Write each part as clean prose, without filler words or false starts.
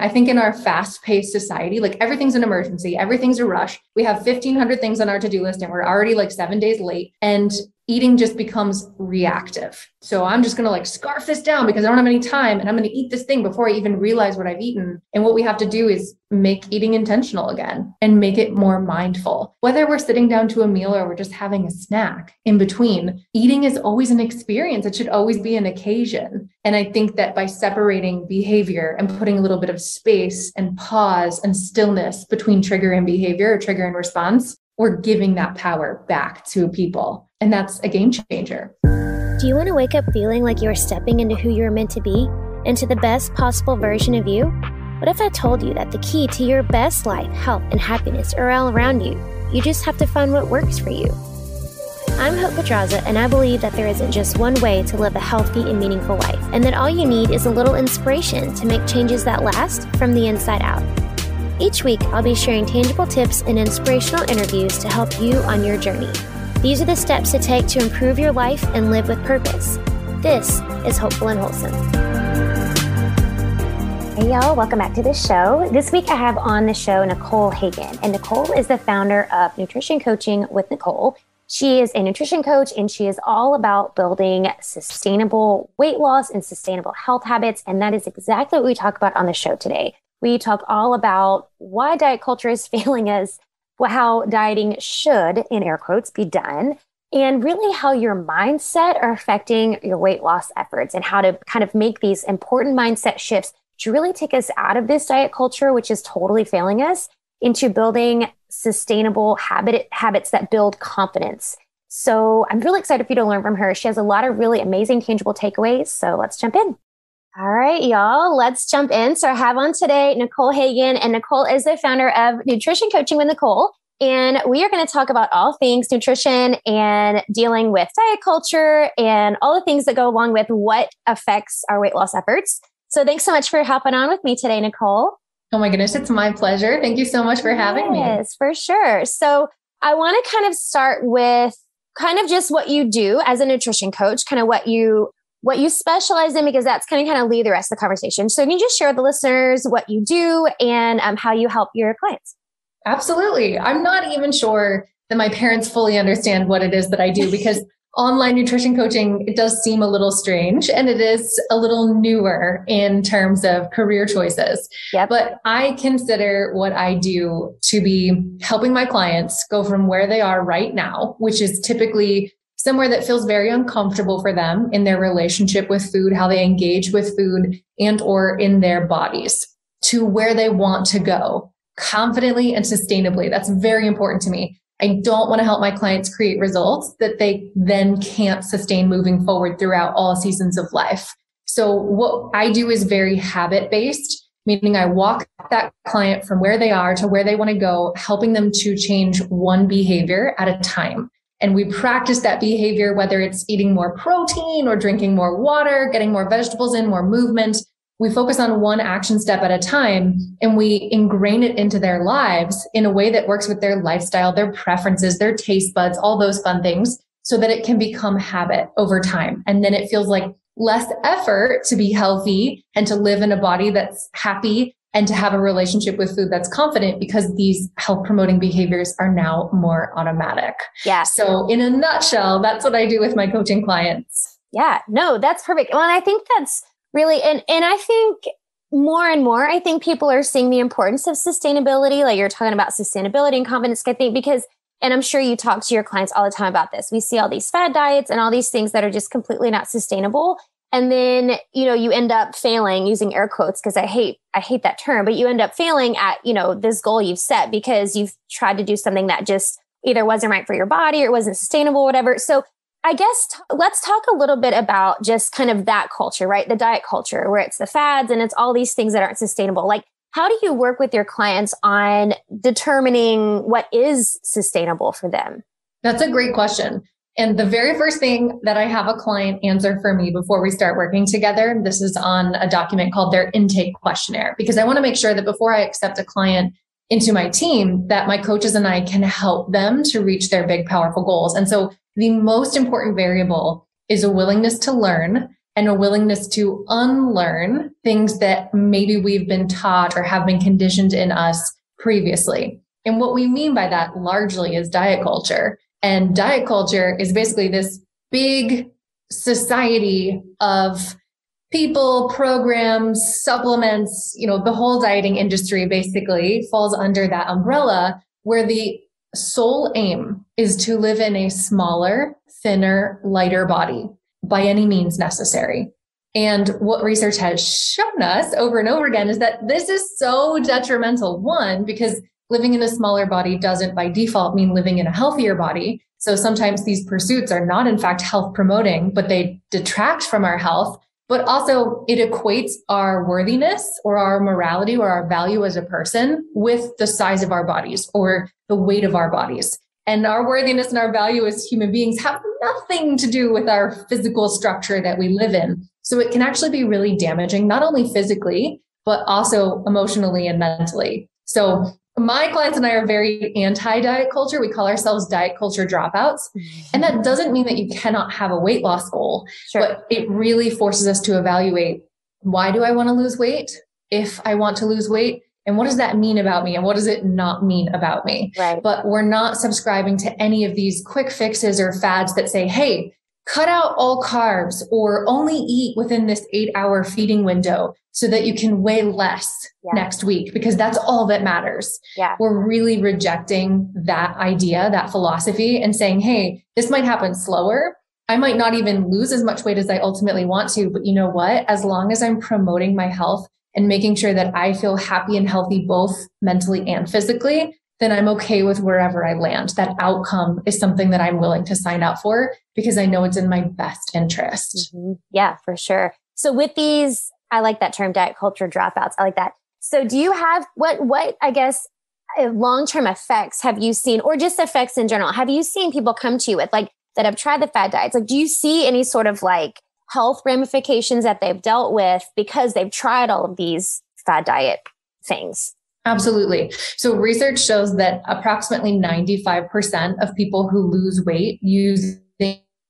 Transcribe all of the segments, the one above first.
I think in our fast-paced society, like everything's an emergency, everything's a rush. We have 1,500 things on our to-do list and we're already like 7 days late. And eating just becomes reactive. So I'm just going to like scarf this down because I don't have any time and I'm going to eat this thing before I even realize what I've eaten. And what we have to do is make eating intentional again and make it more mindful. Whether we're sitting down to a meal or we're just having a snack in between, eating is always an experience. It should always be an occasion. And I think that by separating behavior and putting a little bit of space and pause and stillness between trigger and behavior or trigger and response, we're giving that power back to people. And that's a game changer. Do you want to wake up feeling like you're stepping into who you're meant to be, into the best possible version of you? What if I told you that the key to your best life, health, and happiness are all around you? You just have to find what works for you. I'm Hope Pedraza, and I believe that there isn't just one way to live a healthy and meaningful life, and that all you need is a little inspiration to make changes that last from the inside out. Each week, I'll be sharing tangible tips and inspirational interviews to help you on your journey. These are the steps to take to improve your life and live with purpose. This is Hopeful and Wholesome. Hey y'all, welcome back to the show. This week I have on the show Nicole Hagan, and Nicole is the founder of Nutrition Coaching with Nicole. She is a nutrition coach, and she is all about building sustainable weight loss and sustainable health habits, and that is exactly what we talk about on the show today. We talk all about why diet culture is failing us, how dieting should, in air quotes, be done, and really how your mindset are affecting your weight loss efforts and how to kind of make these important mindset shifts to really take us out of this diet culture, which is totally failing us, into building sustainable habits that build confidence. So I'm really excited for you to learn from her. She has a lot of really amazing, tangible takeaways. So let's jump in. All right, y'all, let's jump in. So I have on today Nicole Hagan, and Nicole is the founder of Nutrition Coaching with Nicole. And we are going to talk about all things nutrition and dealing with diet culture and all the things that go along with what affects our weight loss efforts. So thanks so much for hopping on with me today, Nicole. Oh my goodness, it's my pleasure. Thank you so much for having me. Yes, for sure. So I want to kind of start with kind of just what you do as a nutrition coach, kind of what you specialize in, because that's kind of lead the rest of the conversation. So can you just share with the listeners what you do and how you help your clients? Absolutely. I'm not even sure that my parents fully understand what it is that I do, because online nutrition coaching, it does seem a little strange and it is a little newer in terms of career choices. Yep. But I consider what I do to be helping my clients go from where they are right now, which is typically somewhere that feels very uncomfortable for them in their relationship with food, how they engage with food and or in their bodies, to where they want to go confidently and sustainably. That's very important to me. I don't want to help my clients create results that they then can't sustain moving forward throughout all seasons of life. So what I do is very habit-based, meaning I walk that client from where they are to where they want to go, helping them to change one behavior at a time. And we practice that behavior, whether it's eating more protein or drinking more water, getting more vegetables in, more movement. We focus on one action step at a time, and we ingrain it into their lives in a way that works with their lifestyle, their preferences, their taste buds, all those fun things, so that it can become habit over time. And then it feels like less effort to be healthy and to live in a body that's happy and to have a relationship with food that's confident, because these health promoting behaviors are now more automatic. Yeah. So in a nutshell, that's what I do with my coaching clients. Yeah, no, that's perfect. Well, and I think that's really, and I think more and more, I think people are seeing the importance of sustainability. Like you're talking about sustainability and confidence, I think, because, and I'm sure you talk to your clients all the time about this. We see all these fad diets and all these things that are just completely not sustainable. And then, you end up failing, using air quotes, because I hate that term, but you end up failing at, this goal you've set because you've tried to do something that just either wasn't right for your body or wasn't sustainable, whatever. So I guess let's talk a little bit about just kind of that culture, right? The diet culture, where it's the fads and it's all these things that aren't sustainable. Like, how do you work with your clients on determining what is sustainable for them? That's a great question. And the very first thing that I have a client answer for me before we start working together, this is on a document called their intake questionnaire, because I want to make sure that before I accept a client into my team, that my coaches and I can help them to reach their big, powerful goals. And so the most important variable is a willingness to learn and a willingness to unlearn things that maybe we've been taught or have been conditioned in us previously. And what we mean by that largely is diet culture. And diet culture is basically this big society of people, programs, supplements, the whole dieting industry basically falls under that umbrella, where the sole aim is to live in a smaller, thinner, lighter body by any means necessary. And what research has shown us over and over again is that this is so detrimental. One, because living in a smaller body doesn't by default mean living in a healthier body. So sometimes these pursuits are not in fact health promoting, but they detract from our health. But also it equates our worthiness or our morality or our value as a person with the size of our bodies or the weight of our bodies. And our worthiness and our value as human beings have nothing to do with our physical structure that we live in. So it can actually be really damaging, not only physically, but also emotionally and mentally. So my clients and I are very anti-diet culture. We call ourselves diet culture dropouts. And that doesn't mean that you cannot have a weight loss goal, but it really forces us to evaluate, why do I want to lose weight? If I want to lose weight, and what does that mean about me? And what does it not mean about me? Right. But we're not subscribing to any of these quick fixes or fads that say, hey, cut out all carbs or only eat within this 8-hour feeding window so that you can weigh less next week, because that's all that matters. Yeah. We're really rejecting that idea, that philosophy, and saying, hey, this might happen slower. I might not even lose as much weight as I ultimately want to, but you know what? As long as I'm promoting my health and making sure that I feel happy and healthy, both mentally and physically, then I'm okay with wherever I land. That outcome is something that I'm willing to sign up for because I know it's in my best interest. Mm-hmm. Yeah, for sure. So with these, I like that term, diet culture dropouts. I like that. So do you have what I guess long-term effects have you seen, or just effects in general? Have you seen people come to you with that have tried the fad diets? Do you see any sort of health ramifications that they've dealt with because they've tried all of these fad diet things? Absolutely. So research shows that approximately 95% of people who lose weight using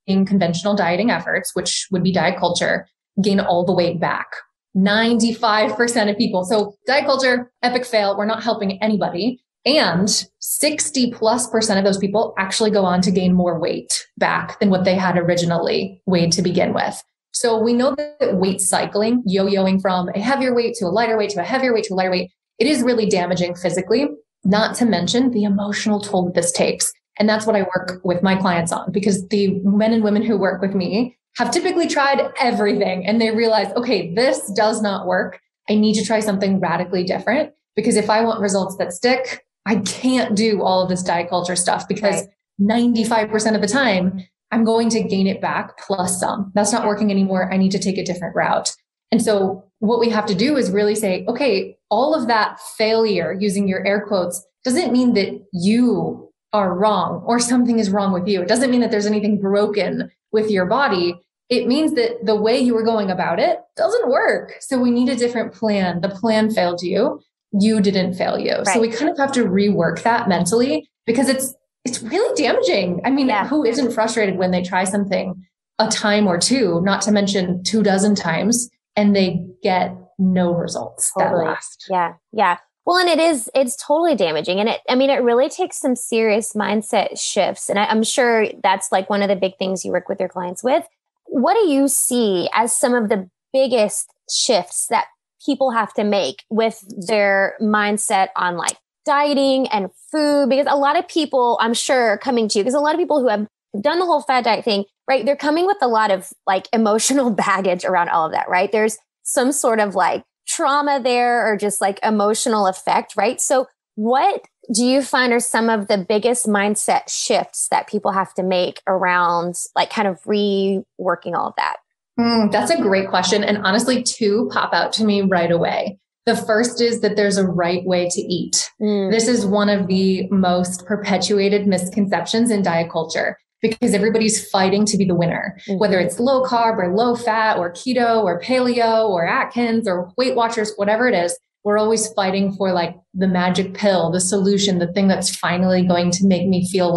conventional dieting efforts, which would be diet culture, gain all the weight back. 95% of people. So diet culture, epic fail. We're not helping anybody. And 60+% of those people actually go on to gain more weight back than what they had originally weighed to begin with. So we know that weight cycling, yo-yoing from a heavier weight to a lighter weight to a heavier weight to a lighter weight, it is really damaging physically, not to mention the emotional toll that this takes. And that's what I work with my clients on, because the men and women who work with me have typically tried everything and they realize, okay, this does not work. I need to try something radically different, because if I want results that stick, I can't do all of this diet culture stuff, because 95% of the time I'm going to gain it back plus some. That's not working anymore. I need to take a different route. And so what we have to do is really say, okay, all of that failure, using your air quotes, doesn't mean that you are wrong or something is wrong with you. It doesn't mean that there's anything broken with your body. It means that the way you were going about it doesn't work. So we need a different plan. The plan failed you. You didn't fail you. Right. So we kind of have to rework that mentally, because it's really damaging. I mean, who isn't frustrated when they try something a time or two, not to mention 24 times, and they get no results that last? Yeah. Yeah. Well, and it's totally damaging. And it really takes some serious mindset shifts. And I'm sure that's one of the big things you work with your clients with. What do you see as some of the biggest shifts that people have to make with their mindset on dieting and food? Because a lot of people, I'm sure, are coming to you, because a lot of people who have done the whole fad diet thing, right? They're coming with a lot of emotional baggage around all of that, right? There's some sort of trauma there, or just emotional effect, right? So what do you find are some of the biggest mindset shifts that people have to make around kind of reworking all of that? That's a great question. And honestly, two pop out to me right away. The first is that there's a right way to eat. This is one of the most perpetuated misconceptions in diet culture, because everybody's fighting to be the winner, whether it's low carb or low fat or keto or paleo or Atkins or Weight Watchers, whatever it is. We're always fighting for the magic pill, the solution, the thing that's finally going to make me feel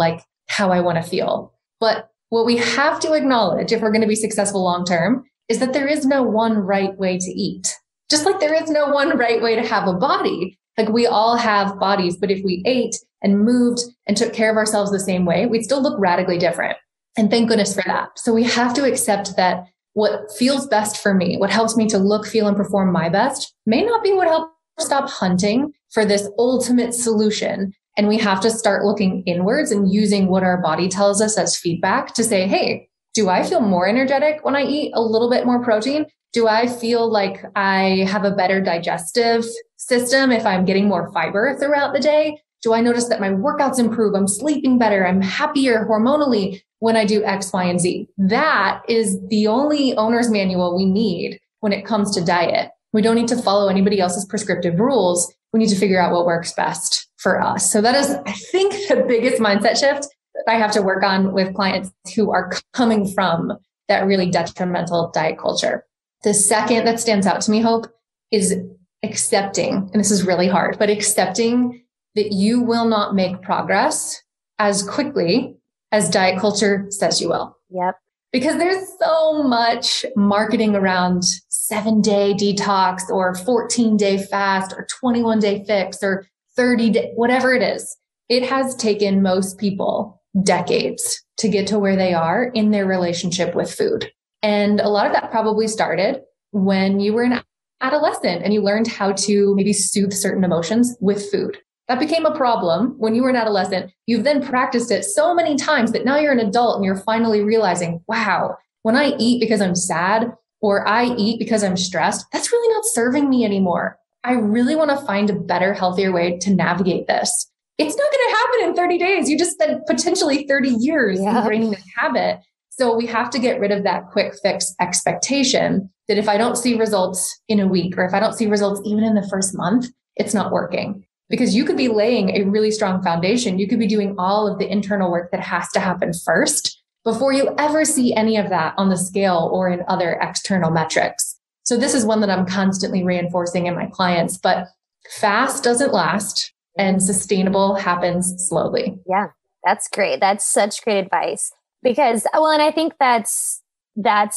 how I want to feel. But what we have to acknowledge, if we're going to be successful long-term, is that there is no one right way to eat. Just like there is no one right way to have a body. Like we all have bodies, but if we ate and moved and took care of ourselves the same way, we'd still look radically different. And thank goodness for that. So we have to accept that what feels best for me, what helps me to look, feel, and perform my best may not be what helps stop hunting for this ultimate solution. And we have to start looking inwards and using what our body tells us as feedback to say, hey, do I feel more energetic when I eat a little bit more protein? Do I feel like I have a better digestive system if I'm getting more fiber throughout the day? Do I notice that my workouts improve? I'm sleeping better. I'm happier hormonally when I do X, Y, and Z. That is the only owner's manual we need when it comes to diet. We don't need to follow anybody else's prescriptive rules. We need to figure out what works best for us. So that is, I think, the biggest mindset shift that I have to work on with clients who are coming from that really detrimental diet culture. The second that stands out to me, Hope, is accepting, and this is really hard, but accepting that you will not make progress as quickly as diet culture says you will. Yep. Because there's so much marketing around 7-day detox or 14-day fast or 21-day fix or 30-day, whatever it is. It has taken most people decades to get to where they are in their relationship with food. And a lot of that probably started when you were an adolescent and you learned how to maybe soothe certain emotions with food. That became a problem when you were an adolescent. You've then practiced it so many times that now you're an adult and you're finally realizing, wow, when I eat because I'm sad or I eat because I'm stressed, that's really not serving me anymore. I really want to find a better, healthier way to navigate this. It's not going to happen in 30 days. You just spent potentially 30 years ingraining this habit. So we have to get rid of that quick fix expectation that if I don't see results in a week, or if I don't see results even in the first month, it's not working. Because you could be laying a really strong foundation. You could be doing all of the internal work that has to happen first before you ever see any of that on the scale or in other external metrics. So this is one that I'm constantly reinforcing in my clients, but fast doesn't last and sustainable happens slowly. Yeah, that's great. That's such great advice because, well, and I think that's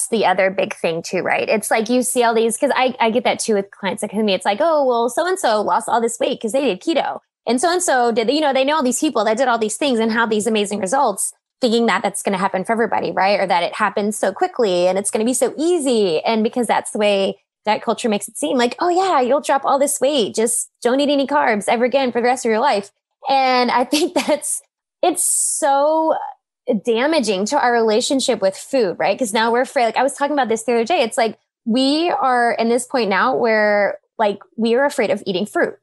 the other big thing too, right? It's like you see all these, because I get that too with clients like me. It's like, oh, well, so-and-so lost all this weight because they did keto. And so-and-so did, they know all these people that did all these things and have these amazing results, thinking that that's going to happen for everybody, right? Or that it happens so quickly and it's going to be so easy. And because that's the way diet culture makes it seem like, oh yeah, you'll drop all this weight. Just don't eat any carbs ever again for the rest of your life. And I think it's so damaging to our relationship with food, right? Because now we're afraid. Like I was talking about this the other day. It's like we are in this point now where like we are afraid of eating fruit,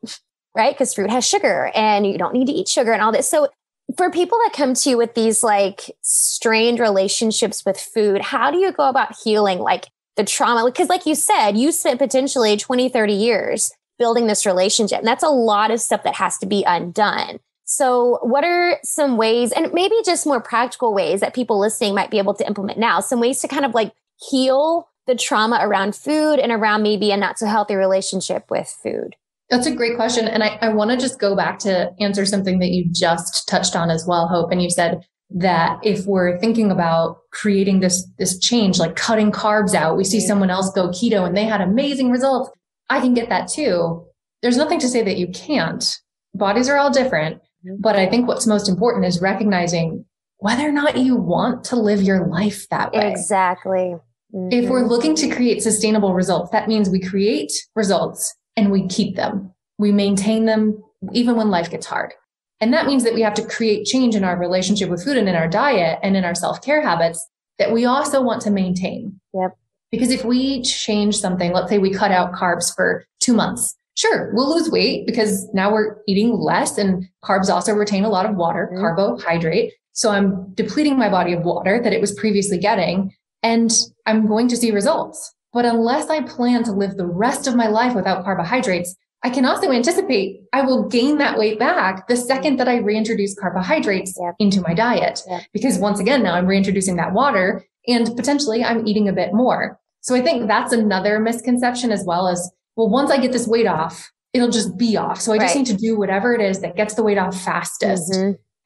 right? Because fruit has sugar and you don't need to eat sugar and all this. So for people that come to you with these like strained relationships with food, how do you go about healing like the trauma? Because like you said, you spent potentially 20, 30 years building this relationship. And that's a lot of stuff that has to be undone. So what are some ways, and maybe just more practical ways that people listening might be able to implement now, some ways to kind of like heal the trauma around food and around maybe a not so healthy relationship with food? That's a great question. And I want to just go back to answer something that you just touched on as well, Hope. And you said that if we're thinking about creating this change, like cutting carbs out, we see someone else go keto and they had amazing results. I can get that too. There's nothing to say that you can't. Bodies are all different. But I think what's most important is recognizing whether or not you want to live your life that way. Exactly. Mm-hmm. If we're looking to create sustainable results, that means we create results and we keep them. We maintain them even when life gets hard. And that means that we have to create change in our relationship with food and in our diet and in our self-care habits that we also want to maintain. Yep. Because if we change something, let's say we cut out carbs for 2 months, sure, we'll lose weight because now we're eating less and carbs also retain a lot of water, carbohydrate. So I'm depleting my body of water that it was previously getting, and I'm going to see results. But unless I plan to live the rest of my life without carbohydrates, I can also anticipate I will gain that weight back the second that I reintroduce carbohydrates into my diet. Because once again, now I'm reintroducing that water and potentially I'm eating a bit more. So I think that's another misconception as well as, well, once I get this weight off, it'll just be off. So I just need to do whatever it is that gets the weight off fastest.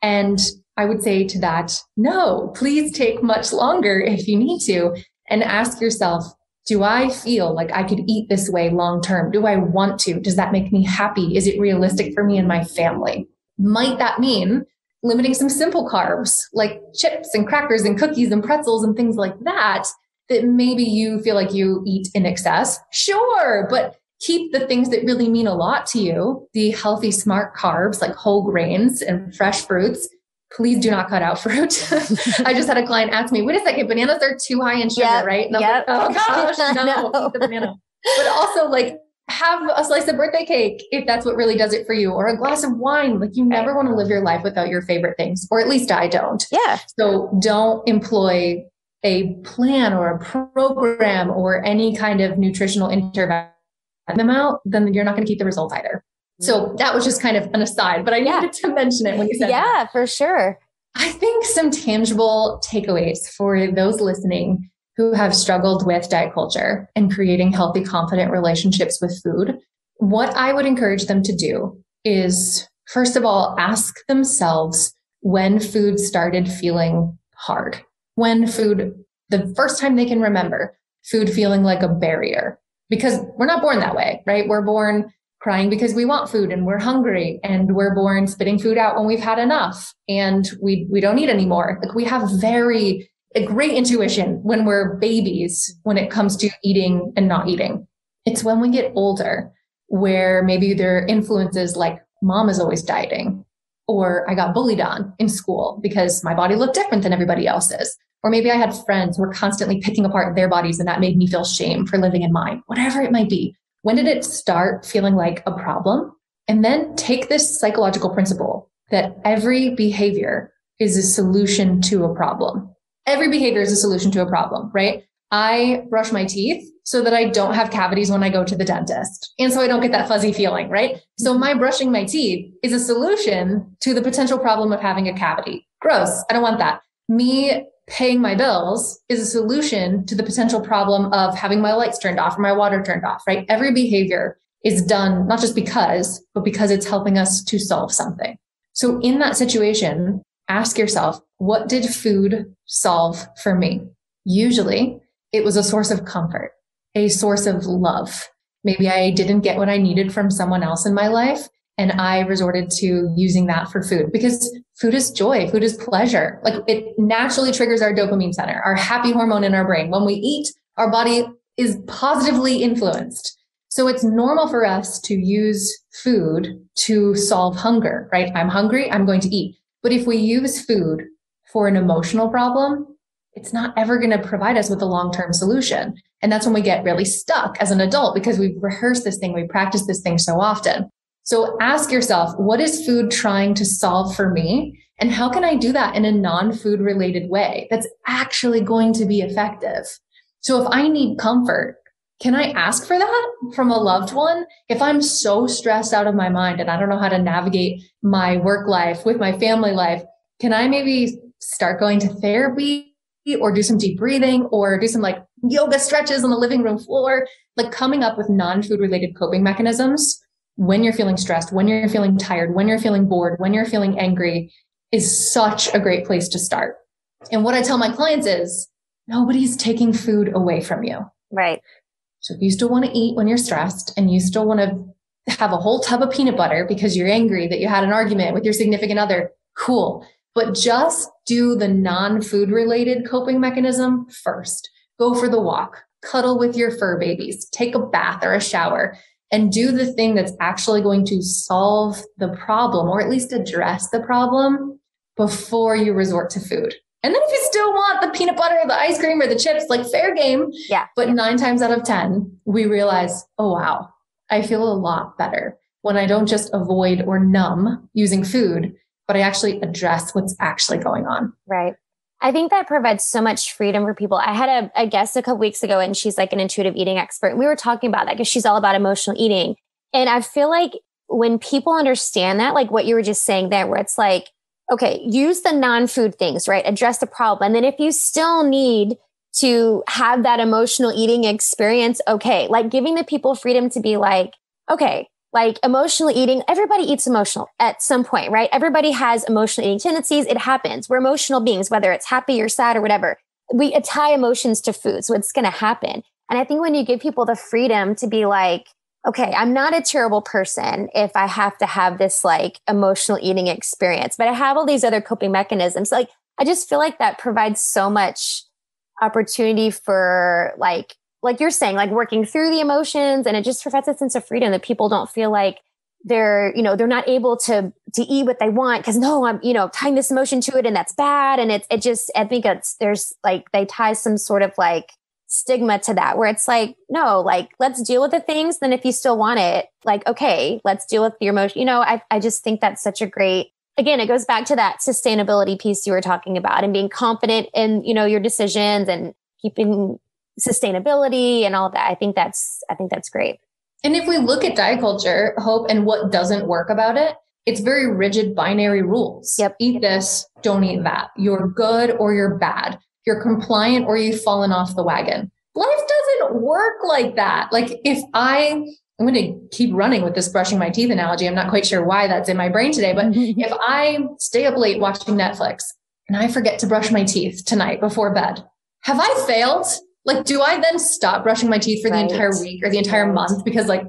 And I would say to that, no, please take much longer if you need to, and ask yourself, Do I feel like I could eat this way long term? Do I want to? Does that make me happy? Is it realistic for me and my family? Might that mean limiting some simple carbs like chips and crackers and cookies and pretzels and things like that, that maybe you feel like you eat in excess? Sure, but keep the things that really mean a lot to you, the healthy, smart carbs like whole grains and fresh fruits. Please do not cut out fruit. I just had a client ask me, wait a second, bananas are too high in sugar, right? And I was like, oh gosh, no, eat the banana. But also like have a slice of birthday cake if that's what really does it for you, or a glass of wine. Like you never want to live your life without your favorite things, or at least I don't. Yeah. So don't employ a plan or a program or any kind of nutritional intervention them out, then you're not going to keep the results either. So that was just kind of an aside, but I needed to mention it when you said that. Yeah, for sure. I think some tangible takeaways for those listening who have struggled with diet culture and creating healthy, confident relationships with food. What I would encourage them to do is, first of all, ask themselves when food started feeling hard. When food, the first time they can remember food feeling like a barrier, because we're not born that way, right? We're born crying because we want food and we're hungry, and we're born spitting food out when we've had enough and we don't eat anymore. Like we have a great intuition when we're babies when it comes to eating and not eating. It's when we get older where maybe there are influences like mom is always dieting, or I got bullied on in school because my body looked different than everybody else's. Or maybe I had friends who were constantly picking apart their bodies and that made me feel shame for living in mine, whatever it might be. When did it start feeling like a problem? And then take this psychological principle that every behavior is a solution to a problem. Every behavior is a solution to a problem, right? I brush my teeth so that I don't have cavities when I go to the dentist. And so I don't get that fuzzy feeling, right? So my brushing my teeth is a solution to the potential problem of having a cavity. Gross. I don't want that. Me paying my bills is a solution to the potential problem of having my lights turned off or my water turned off, right? Every behavior is done not just because, but because it's helping us to solve something. So in that situation, ask yourself, what did food solve for me? Usually it was a source of comfort, a source of love. Maybe I didn't get what I needed from someone else in my life, and I resorted to using that for food, because food is joy. Food is pleasure. Like it naturally triggers our dopamine center, our happy hormone in our brain. When we eat, our body is positively influenced. So it's normal for us to use food to solve hunger, right? I'm hungry, I'm going to eat. But if we use food for an emotional problem, it's not ever going to provide us with a long-term solution. And that's when we get really stuck as an adult, because we've rehearsed this thing, we practice this thing so often. So ask yourself, what is food trying to solve for me? And how can I do that in a non-food related way that's actually going to be effective? So if I need comfort, can I ask for that from a loved one? If I'm so stressed out of my mind and I don't know how to navigate my work life with my family life, can I maybe start going to therapy or do some deep breathing or do some like yoga stretches on the living room floor, like coming up with non-food related coping mechanisms when you're feeling stressed, when you're feeling tired, when you're feeling bored, when you're feeling angry is such a great place to start. And what I tell my clients is nobody's taking food away from you. Right. So if you still want to eat when you're stressed and you still want to have a whole tub of peanut butter because you're angry that you had an argument with your significant other, cool. But just do the non-food related coping mechanism first. Go for the walk, cuddle with your fur babies, take a bath or a shower, and do the thing that's actually going to solve the problem, or at least address the problem before you resort to food. And then if you still want the peanut butter, the ice cream, or the chips, like fair game. Yeah. But 9 times out of 10, we realize, oh, wow, I feel a lot better when I don't just avoid or numb using food, but I actually address what's actually going on. Right. I think that provides so much freedom for people. I had a guest a couple weeks ago, and she's like an intuitive eating expert. And we were talking about that because she's all about emotional eating. And I feel like when people understand that, like what you were just saying there, where it's like, okay, use the non-food things, right? Address the problem. And then if you still need to have that emotional eating experience, okay, like giving the people freedom to be like, okay, like emotional eating, everybody eats emotional at some point, right? Everybody has emotional eating tendencies. It happens. We're emotional beings, whether it's happy or sad or whatever. We tie emotions to food. So it's going to happen. And I think when you give people the freedom to be like, okay, I'm not a terrible person if I have to have this like emotional eating experience, but I have all these other coping mechanisms. Like, I just feel like that provides so much opportunity for like you're saying, like working through the emotions, and it just provides a sense of freedom that people don't feel like they're not able to eat what they want because no, I'm, tying this emotion to it and that's bad. And it just, I think there's like, they tie some sort of like stigma to that where it's like, no, like, let's deal with the things. Then if you still want it, like, okay, let's deal with your emotion. I just think that's such a great, again, it goes back to that sustainability piece you were talking about and being confident in, your decisions and keeping sustainability and all of that. I think that's great. And if we look at diet culture, Hope, and what doesn't work about it, it's very rigid binary rules. Yep. Eat this, don't eat that. You're good or you're bad. You're compliant or you've fallen off the wagon. Life doesn't work like that. Like I'm going to keep running with this brushing my teeth analogy. I'm not quite sure why that's in my brain today, but if I stay up late watching Netflix and I forget to brush my teeth tonight before bed, have I failed? Like, do I then stop brushing my teeth for the entire week or the entire month because fell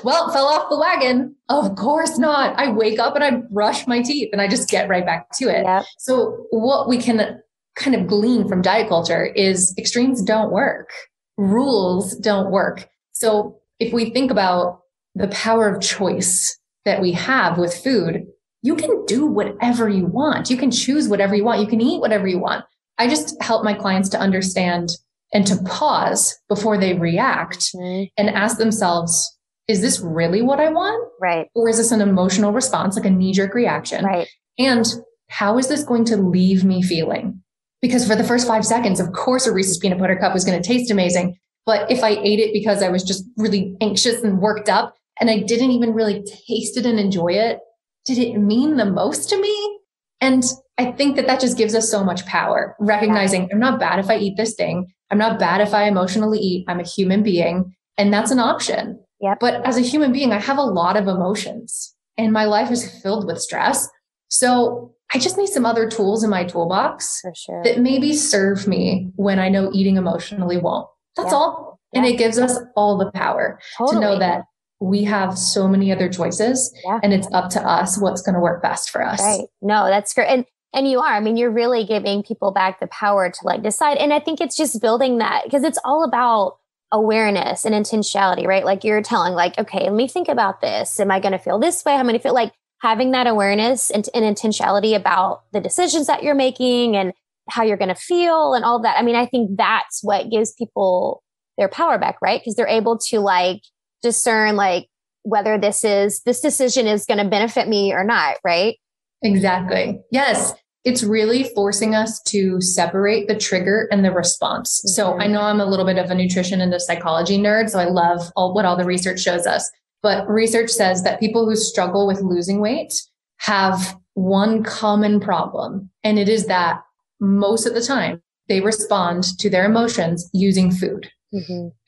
off the wagon? Of course not. I wake up and I brush my teeth and I just get right back to it. Yep. So what we can kind of glean from diet culture is extremes don't work. Rules don't work. So if we think about the power of choice that we have with food, you can do whatever you want. You can choose whatever you want. You can eat whatever you want. I just help my clients to understand and to pause before they react and ask themselves, is this really what I want? Right. Or is this an emotional response, like a knee-jerk reaction? Right. And how is this going to leave me feeling? Because for the first 5 seconds, of course, a Reese's peanut butter cup was going to taste amazing. But if I ate it because I was just really anxious and worked up and I didn't even really taste it and enjoy it, did it mean the most to me? And I think that just gives us so much power, recognizing I'm not bad if I eat this thing. I'm not bad if I emotionally eat. I'm a human being, and that's an option. Yep. But as a human being, I have a lot of emotions and my life is filled with stress. So I just need some other tools in my toolbox that maybe serve me when I know eating emotionally won't. That's all. And it gives us all the power to know that we have so many other choices and it's up to us what's going to work best for us. Right. No, that's great. And you are, I mean, you're really giving people back the power to like decide. And I think it's just building that because it's all about awareness and intentionality, right? Like you're telling like, okay, let me think about this. Am I going to feel this way? How am I going to feel? Like having that awareness and intentionality about the decisions that you're making and how you're going to feel and all that. I mean, I think that's what gives people their power back, right? Because they're able to like discern like whether this decision is going to benefit me or not, right? Exactly. Yes. It's really forcing us to separate the trigger and the response. Mm-hmm. So I know I'm a little bit of a nutrition and a psychology nerd, so I love what all the research shows us. But research says that people who struggle with losing weight have one common problem. And it is that most of the time they respond to their emotions using food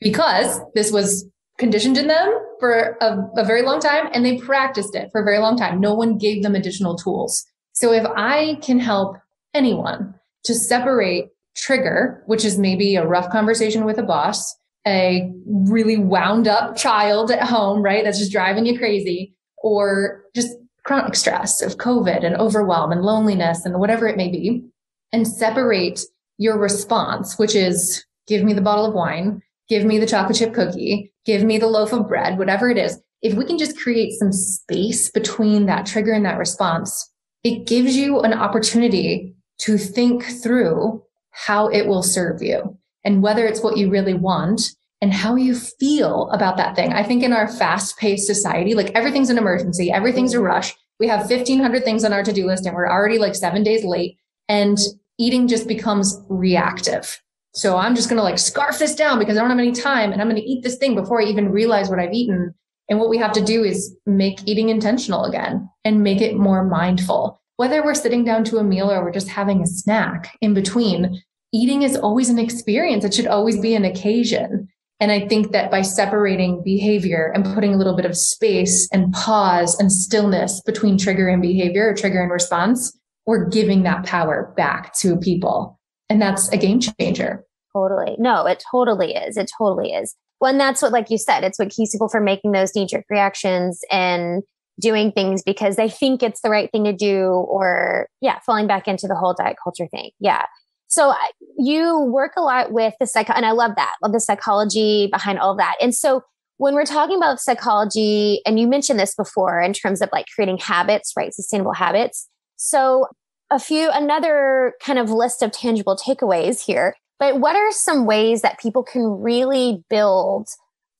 because this was conditioned in them for a very long time and they practiced it for a very long time. No one gave them additional tools. So if I can help anyone to separate trigger, which is maybe a rough conversation with a boss, a really wound up child at home, right? That's just driving you crazy, or just chronic stress of COVID and overwhelm and loneliness and whatever it may be, and separate your response, which is give me the bottle of wine, give me the chocolate chip cookie, give me the loaf of bread, whatever it is. If we can just create some space between that trigger and that response, it gives you an opportunity to think through how it will serve you and whether it's what you really want and how you feel about that thing. I think in our fast-paced society, like everything's an emergency, everything's a rush. We have 1,500 things on our to-do list and we're already like 7 days late, and eating just becomes reactive. So I'm just going to like scarf this down because I don't have any time and I'm going to eat this thing before I even realize what I've eaten. And what we have to do is make eating intentional again and make it more mindful. Whether we're sitting down to a meal or we're just having a snack in between, eating is always an experience. It should always be an occasion. And I think that by separating behavior and putting a little bit of space and pause and stillness between trigger and behavior or trigger and response, we're giving that power back to people. And that's a game changer. Totally. No, it totally is. It totally is. Well, and that's what, like you said, it's what keeps people from making those knee-jerk reactions and doing things because they think it's the right thing to do, or falling back into the whole diet culture thing. Yeah. So you work a lot with the and I love that. Love the psychology behind all of that. And so when we're talking about psychology, and you mentioned this before in terms of like creating habits, right? Sustainable habits. So another kind of list of tangible takeaways here, but what are some ways that people can really build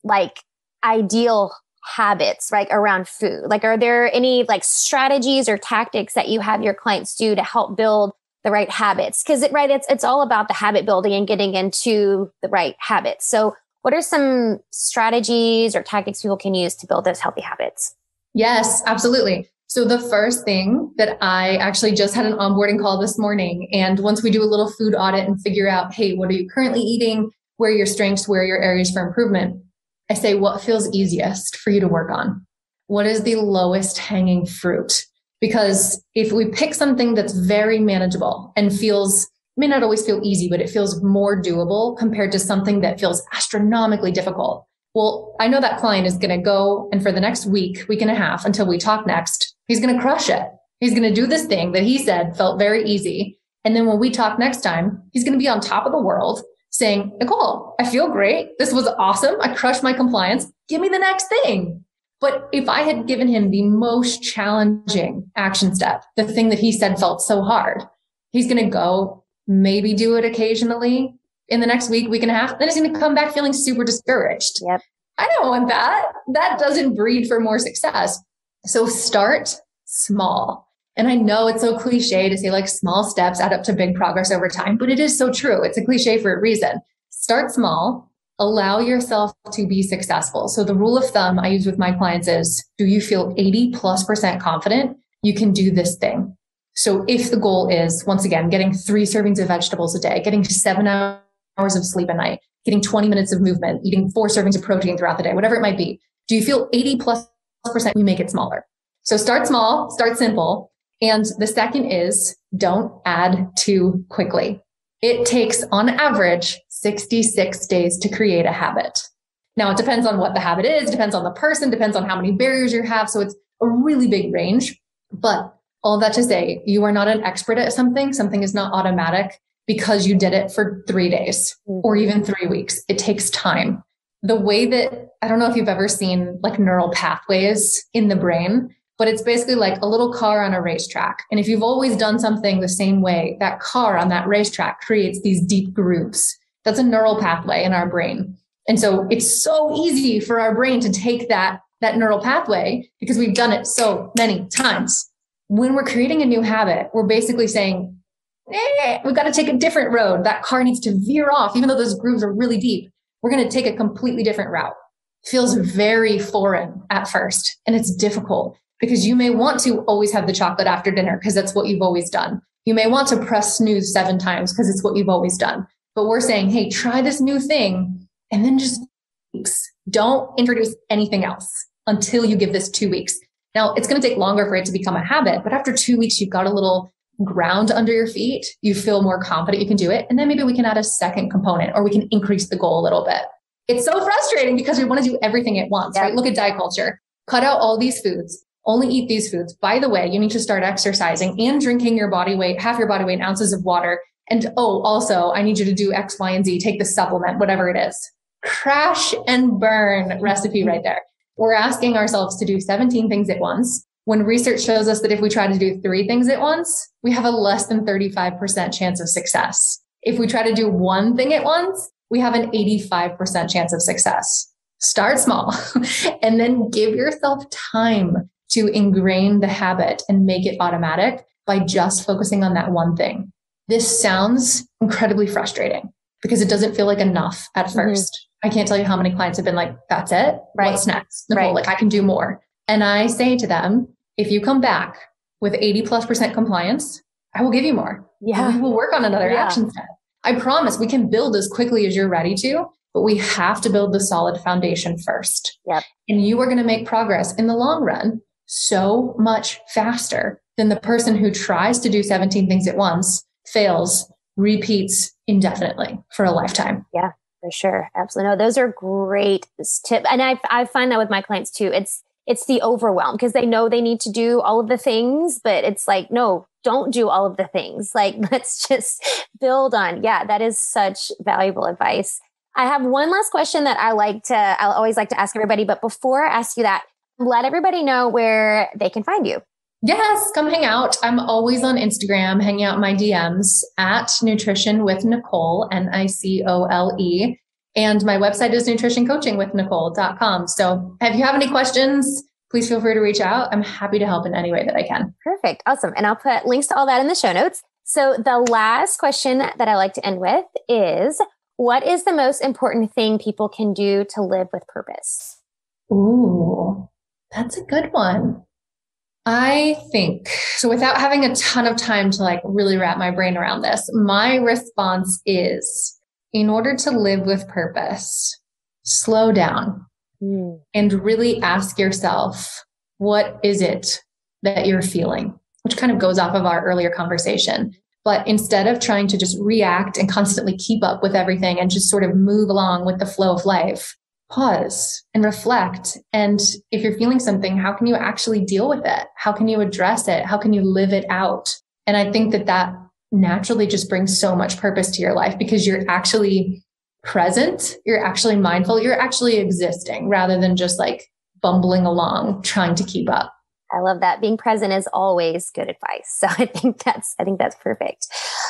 like ideal habits, right, around food? Like, are there any like strategies or tactics that you have your clients do to help build the right habits? Because it's all about the habit building and getting into the right habits. So what are some strategies or tactics people can use to build those healthy habits? Yes, absolutely. So the first thing that I actually just had an onboarding call this morning. And once we do a little food audit and figure out, hey, what are you currently eating? Where are your strengths? Where are your areas for improvement? I say, what feels easiest for you to work on? What is the lowest hanging fruit? Because if we pick something that's very manageable and may not always feel easy, but it feels more doable compared to something that feels astronomically difficult. Well, I know that client is going to go, and for the next week and a half until we talk next, he's going to crush it. He's going to do this thing that he said felt very easy. And then when we talk next time, he's going to be on top of the world saying, Nicole, I feel great. This was awesome. I crushed my compliance. Give me the next thing. But if I had given him the most challenging action step, the thing that he said felt so hard, he's going to go maybe do it occasionally in the next week and a half. Then he's going to come back feeling super discouraged. Yep. I don't want that. That doesn't breed for more success. So start small. And I know it's so cliche to say like small steps add up to big progress over time, but it is so true. It's a cliche for a reason. Start small, allow yourself to be successful. So the rule of thumb I use with my clients is, do you feel 80+% confident you can do this thing? So if the goal is, once again, getting 3 servings of vegetables a day, getting 7 hours of sleep a night, getting 20 minutes of movement, eating 4 servings of protein throughout the day, whatever it might be, do you feel 80+%? We make it smaller. So start small, start simple. And the second is, don't add too quickly. It takes on average 66 days to create a habit. Now it depends on what the habit is, depends on the person, depends on how many barriers you have. So it's a really big range, but all that to say, you are not an expert at something. Something is not automatic because you did it for 3 days or even 3 weeks. It takes time. The way that, I don't know if you've ever seen like neural pathways in the brain, but it's basically like a little car on a racetrack. And if you've always done something the same way, that car on that racetrack creates these deep grooves. That's a neural pathway in our brain. And so it's so easy for our brain to take that neural pathway because we've done it so many times. When we're creating a new habit, we're basically saying, we've got to take a different road. That car needs to veer off, even though those grooves are really deep. We're going to take a completely different route. It feels very foreign at first, and it's difficult because you may want to always have the chocolate after dinner because that's what you've always done. You may want to press snooze 7 times because it's what you've always done. But we're saying, hey, try this new thing and then just don't introduce anything else until you give this 2 weeks. Now, it's going to take longer for it to become a habit, but after 2 weeks, you've got a little ground under your feet. You feel more confident you can do it. And then maybe we can add a second component or we can increase the goal a little bit. It's so frustrating because we want to do everything at once, right? Look at diet culture. Cut out all these foods. Only eat these foods. By the way, you need to start exercising and drinking your body weight, half your body weight in ounces of water. And also, I need you to do X, Y, and Z. Take the supplement, whatever it is. Crash and burn recipe right there. We're asking ourselves to do 17 things at once, when research shows us that if we try to do 3 things at once, we have a less than 35% chance of success. If we try to do 1 thing at once, we have an 85% chance of success. Start small and then give yourself time to ingrain the habit and make it automatic by just focusing on that one thing. This sounds incredibly frustrating because it doesn't feel like enough at first. I can't tell you how many clients have been like, that's it. Right. What's next? Nicole, like I can do more. And I say to them, if you come back with 80+% compliance, I will give you more. Yeah. We will work on another action step. I promise we can build as quickly as you're ready to, but we have to build the solid foundation first. Yep. And you are going to make progress in the long run so much faster than the person who tries to do 17 things at once, fails, repeats, indefinitely for a lifetime. Yeah, for sure. Absolutely. No, those are great tips. And I find that with my clients too. It's the overwhelm because they know they need to do all of the things, but it's like, no, don't do all of the things. Like, let's just build on. Yeah, that is such valuable advice. I have one last question that I'll always like to ask everybody. But before I ask you that, let everybody know where they can find you. Yes, come hang out. I'm always on Instagram, hanging out in my DMs at Nutrition with Nicole, Nicole. And my website is nutritioncoachingwithnicole.com. So if you have any questions, please feel free to reach out. I'm happy to help in any way that I can. Perfect. Awesome. And I'll put links to all that in the show notes. So the last question that I like to end with is, what is the most important thing people can do to live with purpose? Ooh, that's a good one. I think, so without having a ton of time to like really wrap my brain around this, my response is, in order to live with purpose, slow down and really ask yourself, what is it that you're feeling? Which kind of goes off of our earlier conversation. But instead of trying to just react and constantly keep up with everything and just sort of move along with the flow of life, pause and reflect. And if you're feeling something, how can you actually deal with it? How can you address it? How can you live it out? And I think that naturally just brings so much purpose to your life because you're actually present, you're actually mindful, you're actually existing rather than just like bumbling along, trying to keep up. I love that. Being present is always good advice. So I think that's perfect.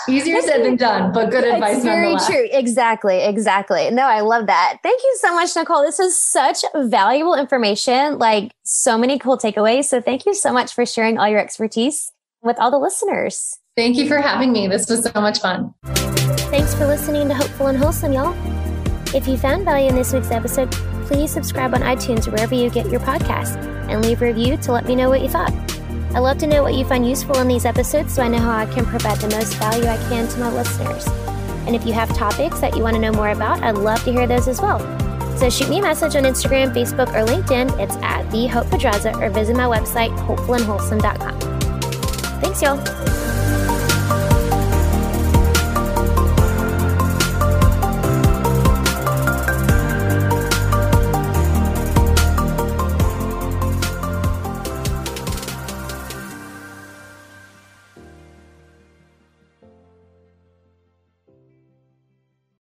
Easier said than done, but good advice nonetheless. Very true. Exactly. No, I love that. Thank you so much, Nicole. This was such valuable information, like so many cool takeaways. So thank you so much for sharing all your expertise with all the listeners. Thank you for having me. This was so much fun. Thanks for listening to Hopeful and Wholesome, y'all. If you found value in this week's episode, please subscribe on iTunes or wherever you get your podcasts and leave a review to let me know what you thought. I love to know what you find useful in these episodes so I know how I can provide the most value I can to my listeners. And if you have topics that you want to know more about, I'd love to hear those as well. So shoot me a message on Instagram, Facebook, or LinkedIn. It's at @thehopepedraza or visit my website, hopefulandwholesome.com. Thanks, y'all.